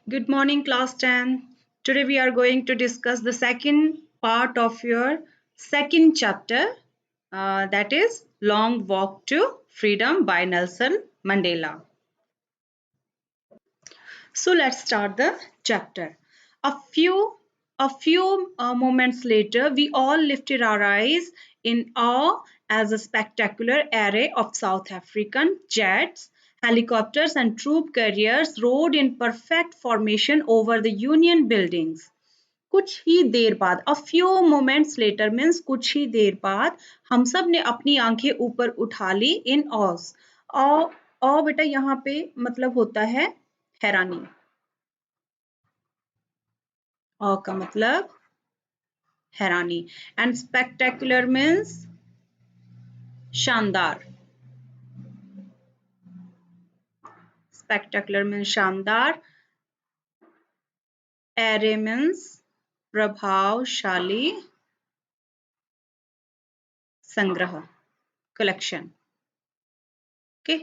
Good morning, class 10. Today we are going to discuss the second part of your second chapter, that is Long Walk to Freedom by Nelson Mandela. So let's start the chapter. A few moments later, we all lifted our eyes in awe as a spectacular array of South African jets, helicopters, and troop carriers rode in perfect formation over the Union buildings. कुछ ही देर बाद a few moments later means कुछ ही देर बाद हम सब ने अपनी आंखें ऊपर उठा ली in awe. awe बेटा यहाँ पे मतलब होता है हैरानी. awe का मतलब हैरानी and spectacular means शानदार. spectacular means शानदार. array means प्रभावशाली. संग्रह collection. ओके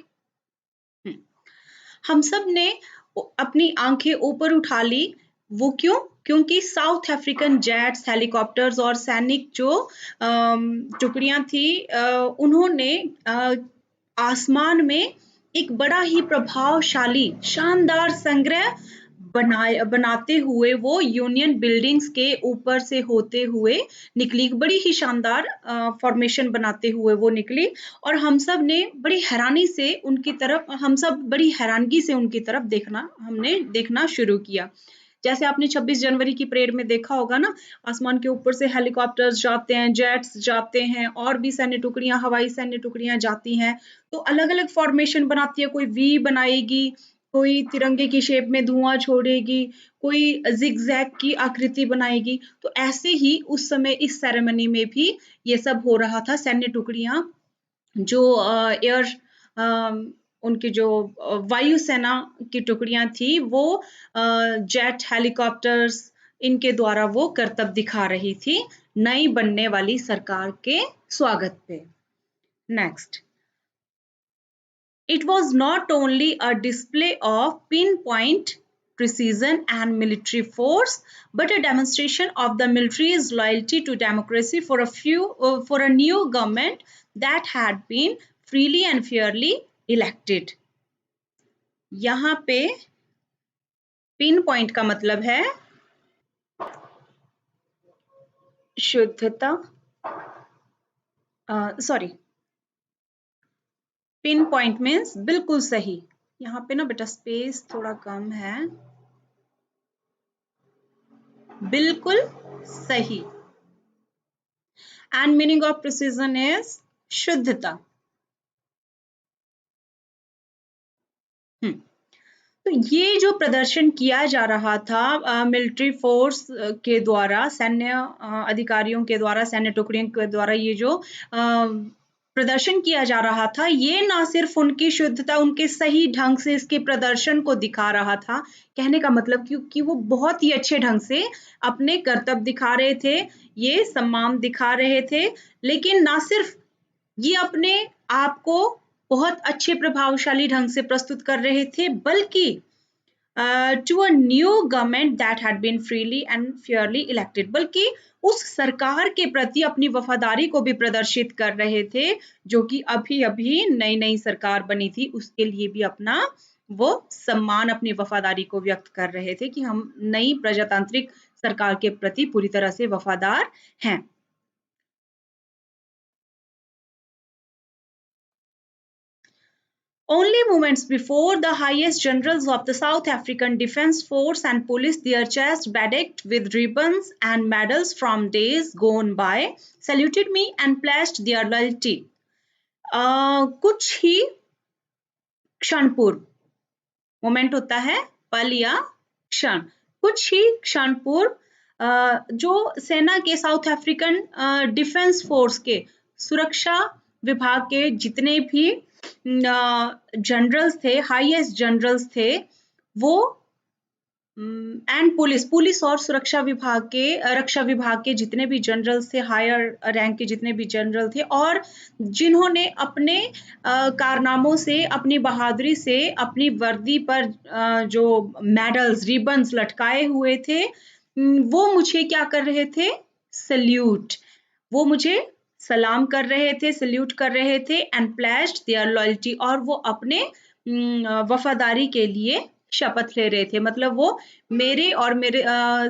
हम सब ने अपनी आंखें ऊपर उठा ली. वो क्यों? क्योंकि साउथ अफ्रीकन जेट्स, हेलीकॉप्टर्स और सैनिक जो टुकड़ियां थी उन्होंने आसमान में एक बड़ा ही प्रभावशाली शानदार संग्रह बनाते हुए वो यूनियन बिल्डिंग्स के ऊपर से होते हुए निकली. बड़ी ही शानदार फॉर्मेशन बनाते हुए वो निकली और हम सब ने बड़ी हैरानी से उनकी तरफ हम सब बड़ी हैरानगी से उनकी तरफ देखना शुरू किया. जैसे आपने 26 जनवरी की परेड में देखा होगा ना, आसमान के ऊपर से हेलीकॉप्टर्स जाते हैं, जेट्स जाते हैं और भी सैन्य टुकड़ियां, हवाई सैन्य टुकड़ियां जाती हैं. तो अलग-अलग फॉर्मेशन बनाती है. कोई वी बनाएगी, कोई तिरंगे की शेप में धुआं छोड़ेगी, कोई जिगजैग की आकृति बनाएगी. तो ऐसे ही उस समय इस सेरेमनी में भी ये सब हो रहा था. सैन्य टुकड़ियां जो उनकी जो वायुसेना की टुकड़ियां थी वो जेट, हेलीकॉप्टर्स इनके द्वारा वो करतब दिखा रही थी नई बनने वाली सरकार के स्वागत पे. Next. It was not only a display of pinpoint precision and military force, but a demonstration of the military's loyalty to democracy for a new government that had been freely and fairly elected. यहाँ पे pin point का मतलब है शुद्धता. Sorry, pin point means बिल्कुल सही. यहाँ पे ना बेटा स्पेस थोड़ा कम है. बिल्कुल सही. And meaning of precision is शुद्धता. तो ये जो प्रदर्शन किया जा रहा था मिलिट्री फोर्स के द्वारा, सैन्य अधिकारियों के द्वारा, सैन्य टुकड़ियों के द्वारा, ये जो प्रदर्शन किया जा रहा था, ये ना सिर्फ उनकी शुद्धता, उनके सही ढंग से इसके प्रदर्शन को दिखा रहा था. कहने का मतलब क्योंकि वो बहुत ही अच्छे ढंग से अपने कर्तव्य दिखा रहे थे, ये सम्मान दिखा रहे थे, लेकिन ना सिर्फ ये अपने आप को बहुत अच्छे प्रभावशाली ढंग से प्रस्तुत कर रहे थे, बल्कि to a new government that had been freely and fairly elected, बल्कि उस सरकार के प्रति अपनी वफादारी को भी प्रदर्शित कर रहे थे जो कि अभी नई सरकार बनी थी. उसके लिए भी अपना वो सम्मान, अपनी वफादारी को व्यक्त कर रहे थे कि हम नई प्रजातांत्रिक सरकार के प्रति पूरी तरह से वफादार हैं. Only moments before, the highest generals of the South African Defence Force and Police, their chests bedecked with ribbons and medals from days gone by, saluted me and pledged their loyalty. कुछ ही क्षण पूर्व, moment होता है पल या क्षण, कुछ ही क्षण पूर्व जो सेना के साउथ अफ्रीकन डिफेंस फोर्स के सुरक्षा विभाग के जितने भी जनरल्स थे, हाईएस्ट जनरल्स थे, वो एंड पुलिस और रक्षा विभाग के जितने भी जनरल्स थे, हायर रैंक के जितने भी जनरल थे, और जिन्होंने अपने कारनामों से, अपनी बहादुरी से अपनी वर्दी पर जो मेडल्स, रिबन्स लटकाए हुए थे, वो मुझे क्या कर रहे थे? सल्यूट। वो मुझे सलाम कर रहे थे, सल्यूट कर रहे थे, एंड प्लेज्ड देयर लॉयल्टी, और वो अपने वफादारी के लिए शपथ ले रहे थे। मतलब वो मेरे और मेरे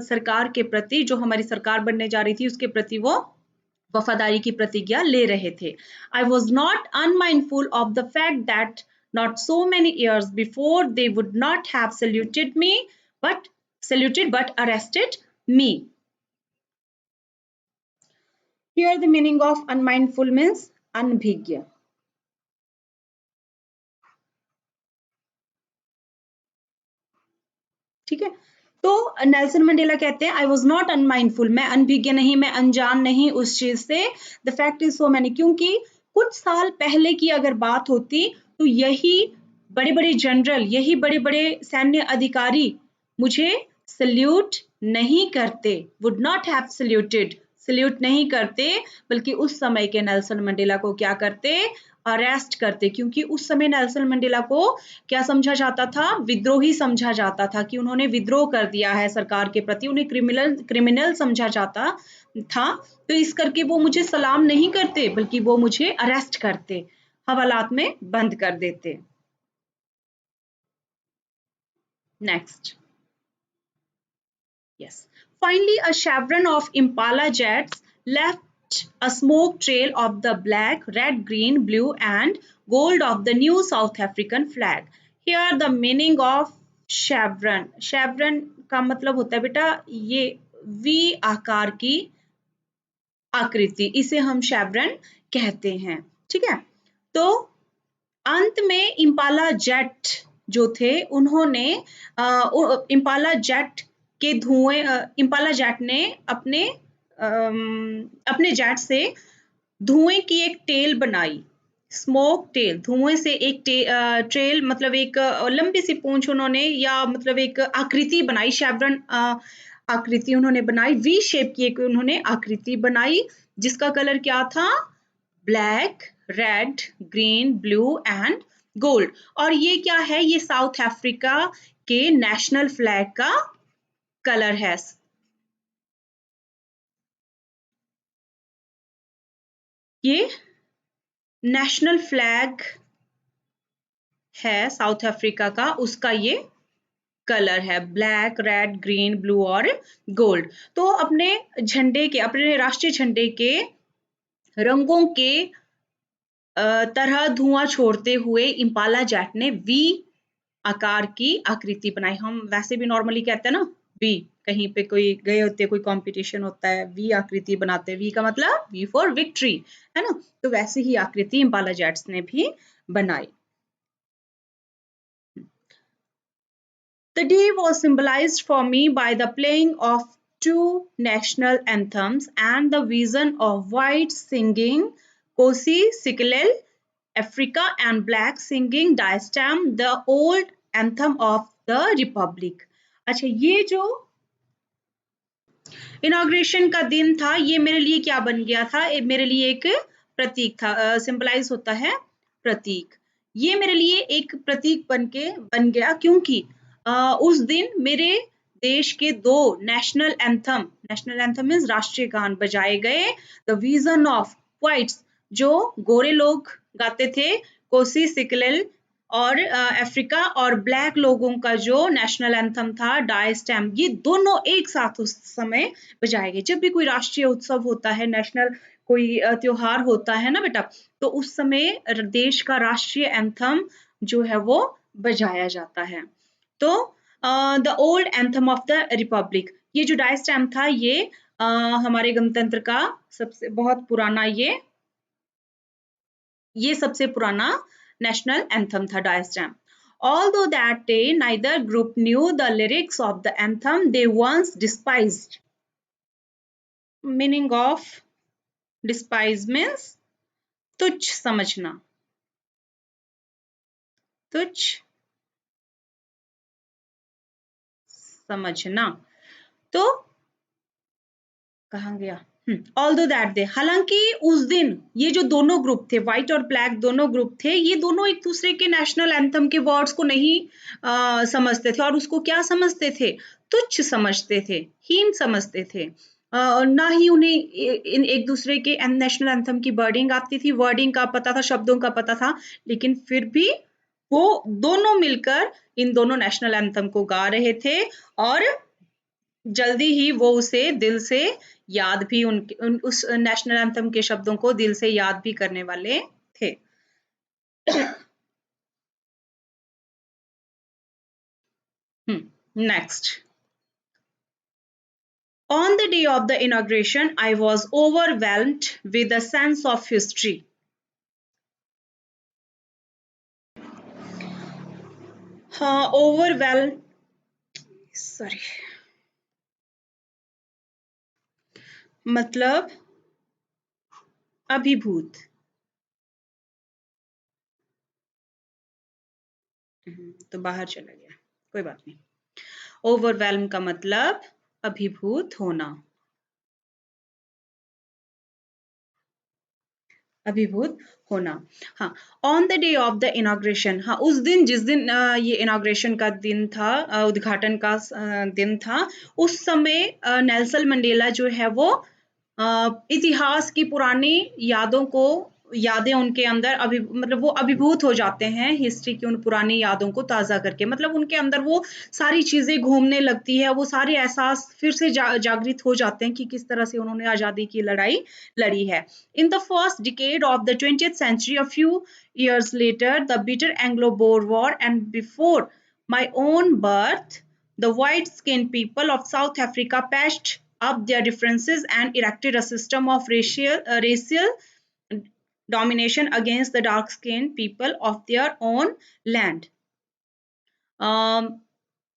सरकार के प्रति, जो हमारी सरकार बनने जा रही थी, उसके प्रति वो वफादारी की प्रतिज्ञा ले रहे थे। I was not unmindful of the fact that not so many years before they would not have but arrested me. Here the meaning of unmindful means अनभिज्ञ। ठीक है, तो नेल्सन मंडेला कहते हैं आई वॉज नॉट अनमाइंडफुल, मैं अनभिज्ञ नहीं, मैं अनजान नहीं उस चीज से। The fact is so many, क्योंकि कुछ साल पहले की अगर बात होती तो यही बड़े बड़े जनरल, यही बड़े बड़े सैन्य अधिकारी मुझे सल्यूट नहीं करते, would not have saluted, salute नहीं करते, बल्कि उस समय के नेल्सन मंडेला को क्या करते? अरेस्ट करते। क्योंकि उस समय नेल्सन मंडेला को क्या समझा जाता था? विद्रोही समझा जाता था, कि उन्होंने विद्रोह कर दिया है सरकार के प्रति, उन्हें क्रिमिनल समझा जाता था। तो इस करके वो मुझे सलाम नहीं करते, बल्कि वो मुझे अरेस्ट करते, हवालात में बंद कर देते। Next, yes, finally a chevron of Impala jets left a smoke trail of the black, red, green, blue and gold of the new South African flag. Here the meaning of chevron, chevron का मतलब होता है बेटा ये we आकार की आकृति, इसे हम शेवरन कहते हैं। ठीक है, तो अंत में इम्पाला जेट जो थे, उन्होंने इम्पाला जेट के धुएं, इम्पाला जेट ने अपने जेट से धुएं की एक टेल बनाई, स्मोक टेल, धुएं से एक ट्रेल, मतलब एक लंबी सी पूंछ उन्होंने, या मतलब एक आकृति बनाई, शेवरन आकृति उन्होंने बनाई, वी शेप की एक उन्होंने आकृति बनाई, जिसका कलर क्या था? Black, red, green, blue and gold. और ये क्या है? ये साउथ अफ्रीका के नेशनल फ्लैग का कलर है। ये नेशनल फ्लैग है साउथ अफ्रीका का, उसका ये कलर है, ब्लैक, रेड, ग्रीन, ब्लू और गोल्ड। तो अपने झंडे के, अपने राष्ट्रीय झंडे के रंगों के तरह धुआं छोड़ते हुए इम्पाला जेट ने वी आकार की आकृति बनाई। हम वैसे भी नॉर्मली कहते हैं ना वी, कहीं पे कोई गए होते, कोई कंपटीशन होता है, वी आकृति बनाते हैं, वी का मतलब वी फॉर विक्ट्री, है ना? तो वैसे ही आकृति इम्पाला जेट्स ने भी बनाई। The day was symbolized for me by the playing of two national anthems and the vision of white singing Kosi Sikelel Africa and black singing Diestam, the old anthem of the Republic. अच्छा, ये जो inauguration का दिन था, ये मेरे लिए क्या बन गया था? मेरे लिए एक प्रतीक था, सिंबलाइज होता है प्रतीक। ये मेरे लिए एक प्रतीक बन गया, क्योंकि उस दिन मेरे देश के दो नेशनल एंथम मीन्स राष्ट्रीय गान बजाए गए। द विजन ऑफ व्हाइट्स, जो गोरे लोग गाते थे, कोसी सिकलेल और अफ्रीका, और ब्लैक लोगों का जो नेशनल एंथम था डाई स्टैम, ये दोनों एक साथ उस समय बजाए गए। जब भी कोई राष्ट्रीय उत्सव होता है, नेशनल कोई त्योहार होता है ना बेटा, तो उस समय देश का राष्ट्रीय एंथम जो है वो बजाया जाता है। तो the old anthem of the Republic, ये जो डाई स्टैम था, ये हमारे गणतंत्र का सबसे बहुत पुराना, ये सबसे पुराना नेशनल एंथम था, Die Stem. Although that day neither group knew the lyrics of the anthem they once despised. Meaning of despise means तुच्छ समझना, तुच्छ समझना। तो कहाँ गया? ऑल्दो दैट डे, हालांकि उस दिन ये जो दोनों ग्रुप थे, व्हाइट और ब्लैक दोनों ग्रुप थे, ये दोनों एक दूसरे के नेशनल एंथम के वर्ड्स को नहीं समझते थे और उसको क्या समझते थे? तुच्छ समझते थे, हीन समझते थे। ना ही उन्हें एक दूसरे के नेशनल एंथम की वर्डिंग आती थी, वर्डिंग का पता था, शब्दों का पता था, लेकिन फिर भी वो दोनों मिलकर इन दोनों नेशनल एंथम को गा रहे थे और जल्दी ही वो उसे दिल से याद भी उस नेशनल एंथम के शब्दों को दिल से याद भी करने वाले थे। Next, on the day of the inauguration, I was overwhelmed with a sense of history. हाँ, overwhelmed, sorry, मतलब अभिभूत। तो बाहर चला गया, कोई बात नहीं। ओवरवेल्म का मतलब अभिभूत होना, अभिभूत होना। हाँ, on the day of the inauguration, हाँ उस दिन जिस दिन ये इनॉग्रेशन का दिन था, उद्घाटन का दिन था, उस समय नेल्सन मंडेला जो है वो इतिहास की पुरानी यादें उनके अंदर मतलब वो अभिभूत हो जाते हैं हिस्ट्री की उन पुरानी यादों को ताज़ा करके, मतलब उनके अंदर वो सारी चीज़ें घूमने लगती है, वो सारे एहसास फिर से जागृत हो जाते हैं कि किस तरह से उन्होंने आज़ादी की लड़ाई लड़ी है। In the first decade of the 20th century, a few years later, the bitter Anglo-Boer War, and before my own birth, the white-skinned people of South Africa patched up their differences and erected a system of racial domination against the dark-skinned people of their own land.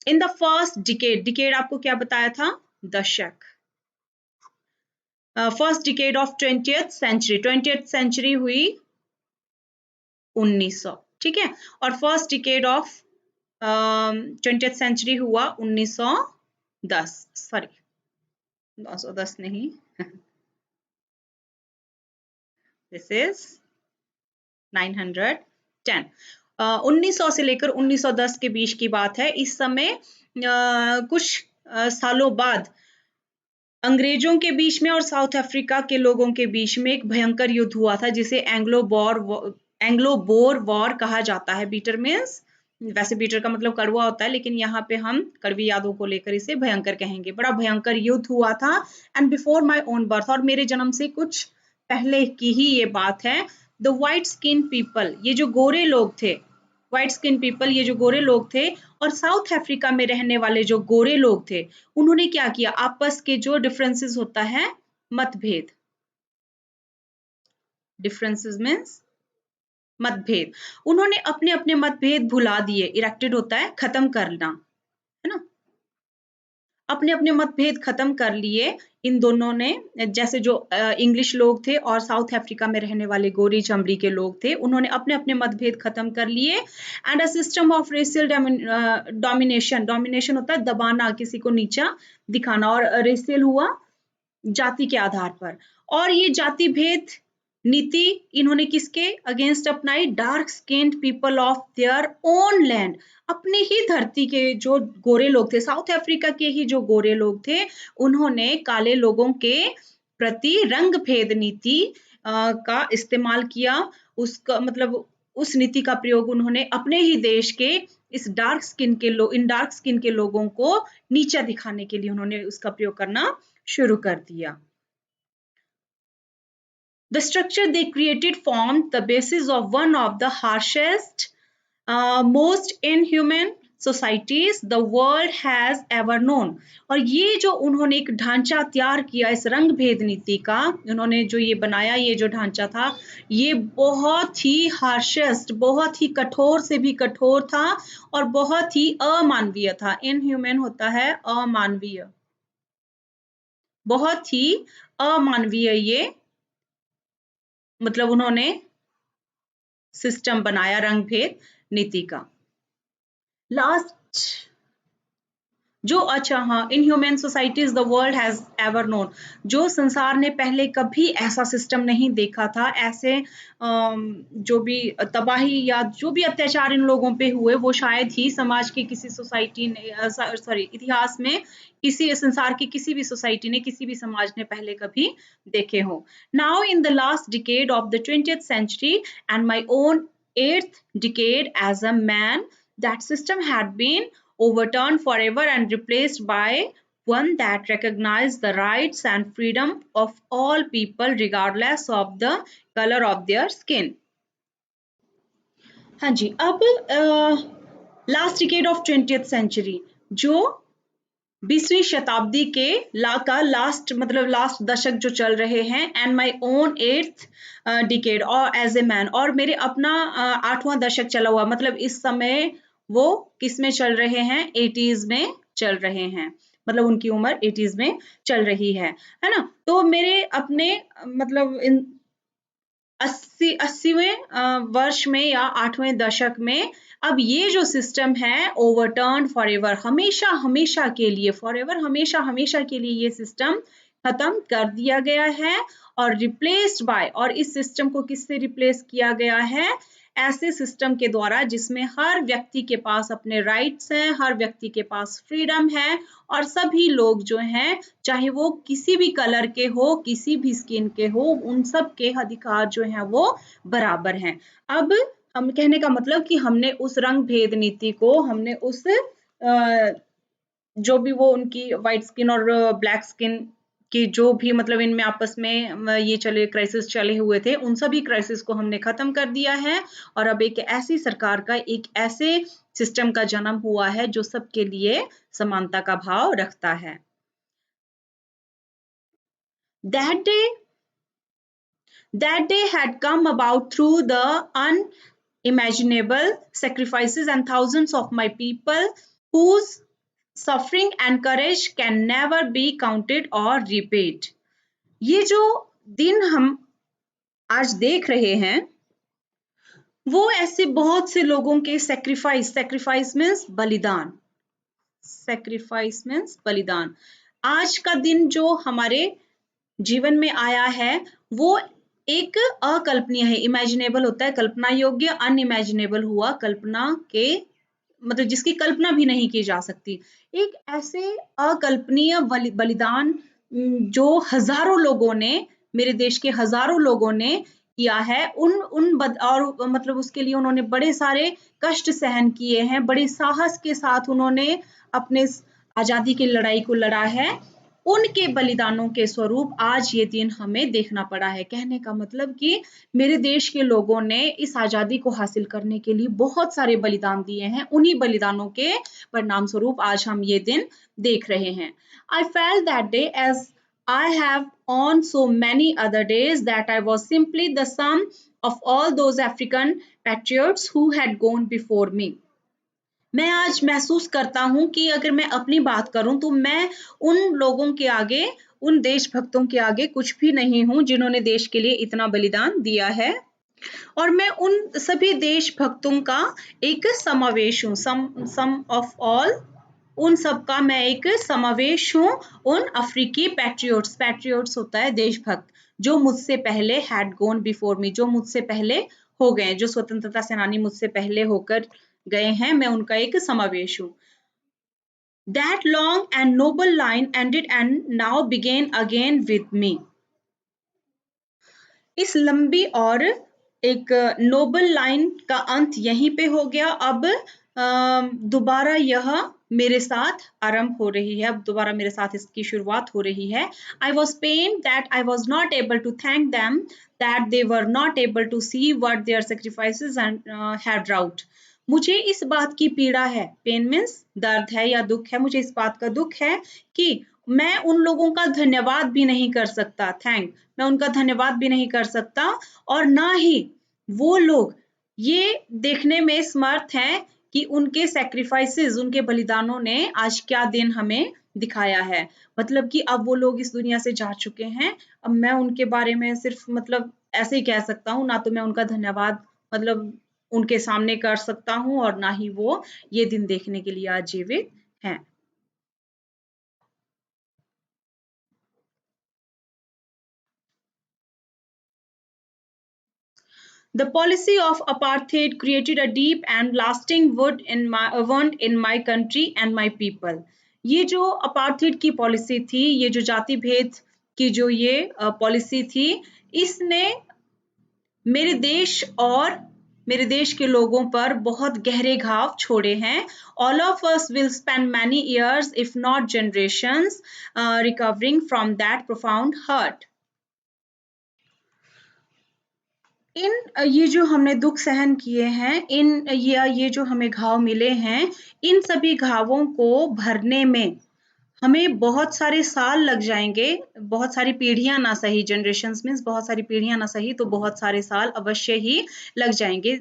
In the first decade आपको क्या बताया था? दशक। First decade of 20th century हुई 1900, ठीक है, और first decade of 20th century हुआ 1910, सॉरी 1910 नहीं, दिस इज 910। 1900 से लेकर 1910 के बीच की बात है। इस समय कुछ सालों बाद अंग्रेजों के बीच में और साउथ अफ्रीका के लोगों के बीच में एक भयंकर युद्ध हुआ था जिसे एंग्लो बोर वॉर कहा जाता है। बीटर मीन्स, वैसे बीटर का मतलब कड़वा होता है, लेकिन यहाँ पे हम कड़वी यादों को लेकर इसे भयंकर कहेंगे। बड़ा भयंकर युद्ध हुआ था and before my own birth, और मेरे जन्म से कुछ पहले की ही ये बात है। द व्हाइट स्किन पीपल, ये जो गोरे लोग थे, व्हाइट स्किन पीपल ये जो गोरे लोग थे, और साउथ अफ्रीका में रहने वाले जो गोरे लोग थे, उन्होंने क्या किया, आपस के जो डिफरेंसेस होता है, मतभेद, डिफरेंसेस मीन्स मतभेद, उन्होंने अपने अपने मतभेद भुला दिए, इरेक्टेड होता है खत्म करना, है ना, अपने अपने मतभेद खत्म कर लिए इन दोनों ने। जैसे जो इंग्लिश लोग थे और साउथ अफ्रीका में रहने वाले गोरी चमड़ी के लोग थे, उन्होंने अपने अपने मतभेद खत्म कर लिए and a system of racial domination, domination होता है दबाना, किसी को नीचा दिखाना, और रेशियल हुआ जाति के आधार पर। और ये जाति भेद नीति इन्होंने किसके अगेंस्ट अपनाई? Dark skinned people of their own land, अपनी ही धरती के जो गोरे लोग थे, साउथ अफ्रीका के ही जो गोरे लोग थे, उन्होंने काले लोगों के प्रति रंग भेद नीति का इस्तेमाल किया। उसका मतलब उस नीति का प्रयोग उन्होंने अपने ही देश के इस डार्क स्किन के इन डार्क स्किन के लोगों को नीचा दिखाने के लिए उन्होंने उसका प्रयोग करना शुरू कर दिया। The structure they created formed the basis of one of the harshest, most inhuman societies the world has ever known। और ये जो उन्होंने एक ढांचा तैयार किया इस रंग भेद नीति का, उन्होंने जो ये बनाया, ये जो ढांचा था, ये बहुत ही हार्शेस्ट, बहुत ही कठोर से भी कठोर था और बहुत ही अमानवीय था। इनह्यूमन होता है अमानवीय, बहुत ही अमानवीय ये मतलब उन्होंने सिस्टम बनाया रंग भेद नीति का। लास्ट जो अच्छा हाँ, inhuman societies the world has ever known, जो संसार ने पहले कभी ऐसा सिस्टम नहीं देखा था। ऐसे जो भी तबाही या जो भी अत्याचार इन लोगों पे हुए वो शायद ही समाज की किसी सोसाइटी ने सॉरी इतिहास में किसी संसार की किसी भी सोसाइटी ने किसी भी समाज ने पहले कभी देखे हो। Now in the last decade of the 20th century and my own 8th decade as a man, that system had been overturned forever and replaced by one that recognized the rights and freedom of all people regardless of the color of their skin. हाँ जी, अब last decade of 20th century, जो 20वीं शताब्दी के last मतलब last दशक जो चल रहे हैं, and my own 8th decade और एज ए मैन, और मेरे अपना 8वां दशक चला हुआ, मतलब इस समय वो किस में चल रहे हैं, 80s में चल रहे हैं, मतलब उनकी उम्र 80s में चल रही है ना। तो मेरे अपने मतलब इन 80वें वर्ष में या 8वें दशक में अब ये जो सिस्टम है ओवरटर्न फॉरएवर, हमेशा हमेशा के लिए, फॉरएवर हमेशा हमेशा के लिए ये सिस्टम खत्म कर दिया गया है और रिप्लेस्ड बाय, और इस सिस्टम को किससे रिप्लेस किया गया है, ऐसे सिस्टम के द्वारा जिसमें हर व्यक्ति के पास अपने राइट्स हैं, हर व्यक्ति के पास फ्रीडम है, और सभी लोग जो हैं चाहे वो किसी भी कलर के हो, किसी भी स्किन के हो, उन सब के अधिकार जो हैं वो बराबर हैं। अब हम कहने का मतलब कि हमने उस रंग भेद नीति को, हमने उस जो भी वो उनकी व्हाइट स्किन और ब्लैक स्किन की जो भी मतलब इनमें आपस में ये चले क्राइसिस चले हुए थे, उन सभी क्राइसिस को हमने खत्म कर दिया है, और अब एक ऐसी सरकार का, एक ऐसे सिस्टम का जन्म हुआ है जो सबके लिए समानता का भाव रखता है। That day had come about through the unimaginable sacrifices and thousands of my people whose suffering and courage can never be counted or repaid. ये जो दिन हम आज देख रहे हैं वो ऐसे बहुत से लोगों के सैक्रिफाइस मीन्स बलिदान, सैक्रिफाइस मीन्स बलिदान। आज का दिन जो हमारे जीवन में आया है वो एक अकल्पनीय है, इमेजिनेबल होता है कल्पना योग्य, अनइमेजिनेबल हुआ कल्पना के मतलब जिसकी कल्पना भी नहीं की जा सकती। एक ऐसे अकल्पनीय बलिदान जो हजारों लोगों ने, मेरे देश के हजारों लोगों ने किया है, और मतलब उसके लिए उन्होंने बड़े सारे कष्ट सहन किए हैं, बड़े साहस के साथ उन्होंने अपने आजादी की लड़ाई को लड़ा है। उनके बलिदानों के स्वरूप आज ये दिन हमें देखना पड़ा है। कहने का मतलब कि मेरे देश के लोगों ने इस आजादी को हासिल करने के लिए बहुत सारे बलिदान दिए हैं, उन्हीं बलिदानों के परिणाम स्वरूप आज हम ये दिन देख रहे हैं। I felt that day, as I have on so many other days, that I was simply the sum of all those African patriots who had gone before me. मैं आज महसूस करता हूँ कि अगर मैं अपनी बात करूँ तो मैं उन लोगों के आगे, उन देशभक्तों के आगे कुछ भी नहीं हूँ जिन्होंने देश के लिए इतना बलिदान दिया है, और मैं उन सभी देशभक्तों का एक समावेश हूँ, सम ऑफ ऑल, उन सब का मैं एक समावेश हूँ, उन अफ्रीकी पैट्रियोट्स होता है देशभक्त, जो मुझसे पहले हैड गॉन बिफोर मी, जो मुझसे पहले हो गए, जो स्वतंत्रता सेनानी मुझसे पहले होकर गए हैं, मैं उनका एक समावेश हूँ। That long and noble line ended and now began again with me. इस लंबी और एक नोबल लाइन का अंत यहीं पे हो गया। अब दोबारा यह मेरे साथ आरंभ हो रही है, अब दोबारा मेरे साथ इसकी शुरुआत हो रही है। I was pained that I was not able to thank them, that they were not able to see what their sacrifices and had wrought. मुझे इस बात की पीड़ा है, पेन मीन्स दर्द है या दुख है, मुझे इस बात का दुख है कि मैं उन लोगों का धन्यवाद भी नहीं कर सकता, मैं उनका धन्यवाद भी नहीं कर सकता, और ना ही वो लोग ये देखने में समर्थ हैं कि उनके सैक्रिफाइसेस, उनके बलिदानों ने आज क्या दिन हमें दिखाया है। मतलब कि अब वो लोग इस दुनिया से जा चुके हैं, अब मैं उनके बारे में सिर्फ मतलब ऐसे ही कह सकता हूँ, ना तो मैं उनका धन्यवाद मतलब उनके सामने कर सकता हूँ और ना ही वो ये दिन देखने के लिए आज जीवित हैं। The policy of apartheid created a deep and lasting wound in my country and my people. ये जो अपार्थेड की पॉलिसी थी, ये जो जाति भेद की जो ये पॉलिसी थी, इसने मेरे देश और मेरे देश के लोगों पर बहुत गहरे घाव छोड़े हैं. All of us will spend many years, if not generations, recovering from that profound hurt. ये जो हमने दुख सहन किए हैं, ये जो हमें घाव मिले हैं, इन सभी घावों को भरने में हमें बहुत सारे साल लग जाएंगे, बहुत सारी पीढ़ियां ना सही, जनरेशंस मीन्स बहुत सारी पीढ़ियां ना सही तो बहुत सारे साल अवश्य ही लग जाएंगे,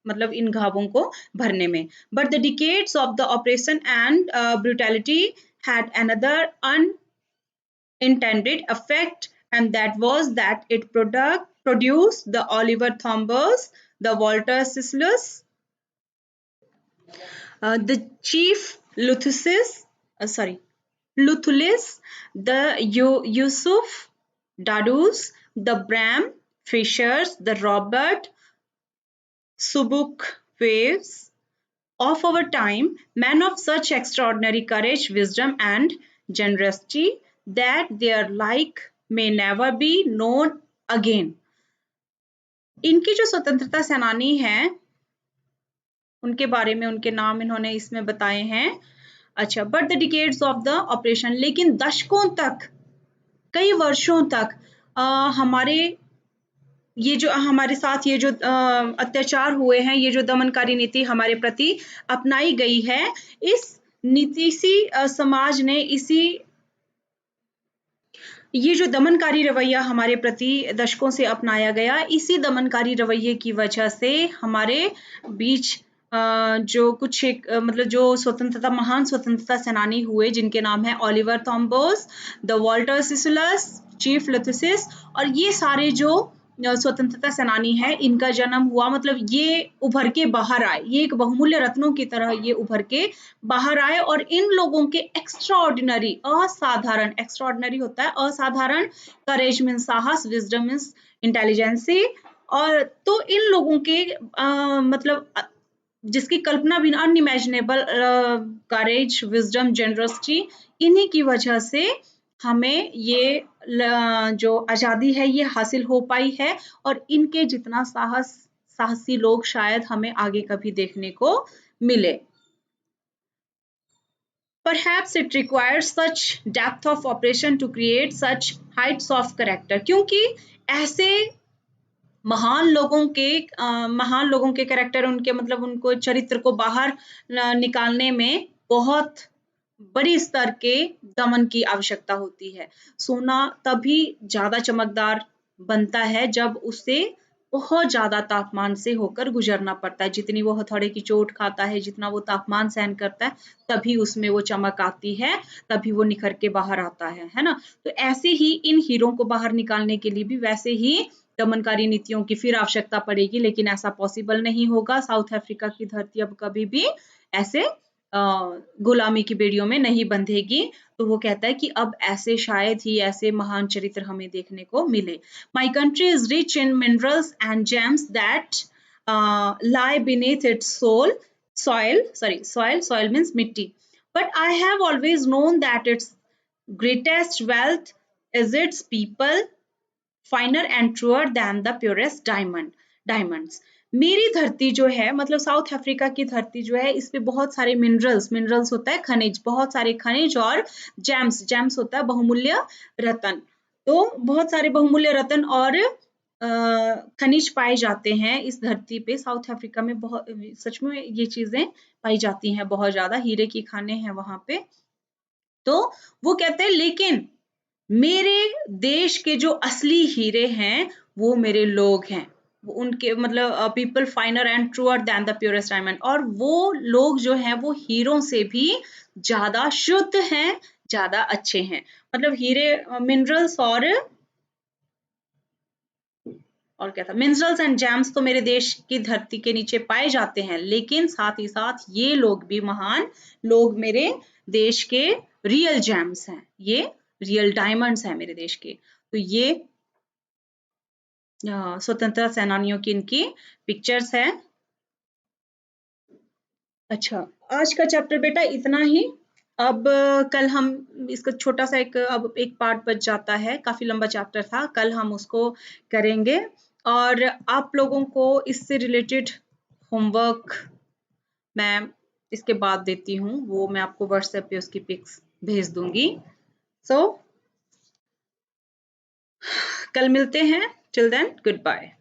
मतलब इन घावों को भरने में. But the decades of the operation and brutality had another unintended effect, and that was that it produced the Oliver Thombers, the Walter Sislus, the Chief Luthulis, the Yusuf Dadus, the Bram Fishers, the Robert Subukwaves of our time, men of such extraordinary courage, wisdom, and generosity that their like may never be known again. इनकी जो स्वतंत्रता सेनानी हैं, उनके बारे में उनके नाम इन्होंने इसमें बताए हैं. अच्छा, but the decades of the operation, लेकिन दशकों तक, कई वर्षों तक हमारे ये जो हमारे साथ ये जो अत्याचार हुए हैं, ये जो दमनकारी नीति हमारे प्रति अपनाई गई है, इस नीति सी समाज ने ये जो दमनकारी रवैया हमारे प्रति दशकों से अपनाया गया, इसी दमनकारी रवैये की वजह से हमारे बीच जो कुछ मतलब जो महान स्वतंत्रता सेनानी हुए, जिनके नाम है ऑलिवर थॉम्बोस, द वॉल्टर सिसुलस, चीफ लुथुसिस, और ये सारे जो स्वतंत्रता सेनानी है, इनका जन्म हुआ, मतलब ये उभर के बाहर आए, ये एक बहुमूल्य रत्नों की तरह ये उभर के बाहर आए, और इन लोगों के एक्स्ट्राऑर्डिनरी, असाधारण, एक्स्ट्राऑर्डिनरी होता है असाधारण, करेज मीन्स साहस, विजडम मीन्स इंटेलिजेंसी, और तो इन लोगों के मतलब जिसकी कल्पना भी अनइमेजिनेबल करेज, विजडम, जेनरसिटी, इन्हीं की वजह से हमें ये जो आजादी है ये हासिल हो पाई है, और इनके जितना साहसी लोग शायद हमें आगे कभी देखने को मिले. Perhaps it requires such depth of operation to create such heights of character, क्योंकि ऐसे महान लोगों के कैरेक्टर, उनके मतलब उनको चरित्र को बाहर निकालने में बहुत बड़ी स्तर के दमन की आवश्यकता होती है. सोना तभी ज्यादा चमकदार बनता है जब उसे बहुत ज्यादा तापमान से होकर गुजरना पड़ता है. जितनी वो हथौड़े की चोट खाता है, जितना वो तापमान सहन करता है, तभी उसमें वो चमक आती है, तभी वो निखर के बाहर आता है ना. तो ऐसे ही इन हीरों को बाहर निकालने के लिए भी वैसे ही दमनकारी नीतियों की फिर आवश्यकता पड़ेगी, लेकिन ऐसा पॉसिबल नहीं होगा. साउथ अफ्रीका की धरती अब कभी भी ऐसे गुलामी की बेड़ियों में नहीं बंधेगी. तो वो कहता है कि अब ऐसे शायद ही ऐसे महान चरित्र हमें देखने को मिले. My country is rich in minerals and James that lie beneath its soil means mitti, but I have always known that its greatest wealth is its people, finer and truer than the purest diamonds. मेरी धरती जो है, मतलब south Africa की धरती जो है, इस पे बहुत सारे मिनरल्स होता है, खनिज, बहुत सारे खनिज, और जेम्स होता है बहुमूल्य रत्न. तो बहुत सारे बहुमूल्य रत्न और खनिज पाए जाते हैं इस धरती पे. साउथ अफ्रीका में बहुत, सच में ये चीजें पाई जाती हैं, बहुत ज्यादा हीरे की खाने हैं वहां पे. तो वो कहते हैं, लेकिन मेरे देश के जो असली हीरे हैं वो मेरे लोग हैं. उनके मतलब people finer and truer than the purest diamond, और वो लोग जो हैं वो हीरों से भी ज्यादा शुद्ध हैं, ज्यादा अच्छे हैं. मतलब हीरे, मिनरल्स और क्या था, मिनरल्स एंड जेम्स तो मेरे देश की धरती के नीचे पाए जाते हैं, लेकिन साथ ही साथ ये लोग भी महान लोग मेरे देश के रियल जेम्स हैं, ये रियल डायमंड्स हैं मेरे देश के. तो ये स्वतंत्रता सेनानियों की इनकी पिक्चर्स है। अच्छा, आज का चैप्टर बेटा इतना ही। अब कल हम इसका छोटा-सा अब एक पार्ट बच जाता है, काफ़ी लंबा चैप्टर था, कल हम उसको करेंगे और आप लोगों को इससे रिलेटेड होमवर्क मैं इसके बाद देती हूँ, वो मैं आपको व्हाट्सएप पे उसकी पिक्स भेज दूँगी। सो कल मिलते हैं, टिल देन गुड बाय।